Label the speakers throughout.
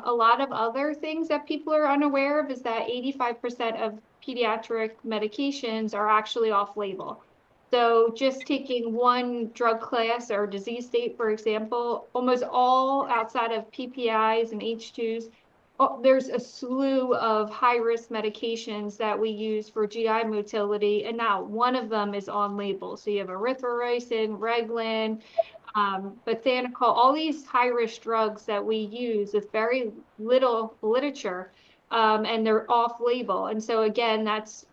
Speaker 1: A lot of other things that people are unaware of is that 85% of pediatric medications are actually off-label. So just taking one drug class or disease state, for example, almost all outside of PPIs and H2s, there's a slew of high-risk medications that we use for GI motility, and not one of them is on label. So you have erythromycin, Reglan, botanical, all these high-risk drugs that we use with very little literature, and they're off-label. And so again, that's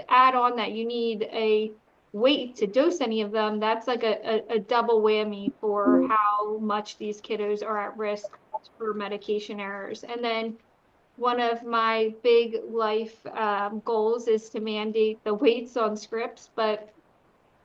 Speaker 1: add on that you need a weight to dose any of them. That's like a double whammy for how much these kiddos are at risk for medication errors. And then one of my big life goals is to mandate the weights on scripts, but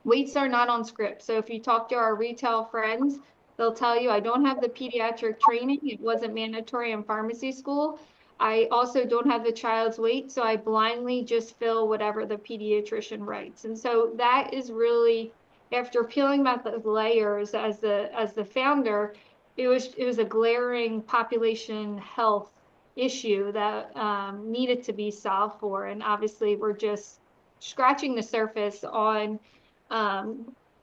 Speaker 1: weights are not on script. So if you talk to our retail friends, they'll tell you I don't have the pediatric training. It wasn't mandatory in pharmacy school. I also don't have the child's weight, so I blindly just fill whatever the pediatrician writes. And so that is really, after peeling back the layers as the founder, it was a glaring population health issue that needed to be solved for. And obviously we're just scratching the surface on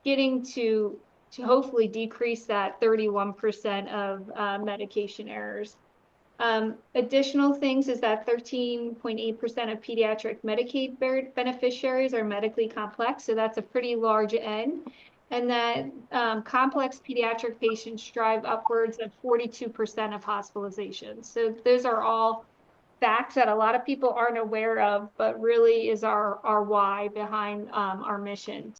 Speaker 1: getting to hopefully decrease that 31% of medication errors. Additional things is that 13.8% of pediatric Medicaid beneficiaries are medically complex, so that's a pretty large N. And that complex pediatric patients drive upwards of 42% of hospitalizations. So those are all facts that a lot of people aren't aware of, but really is our why behind our mission.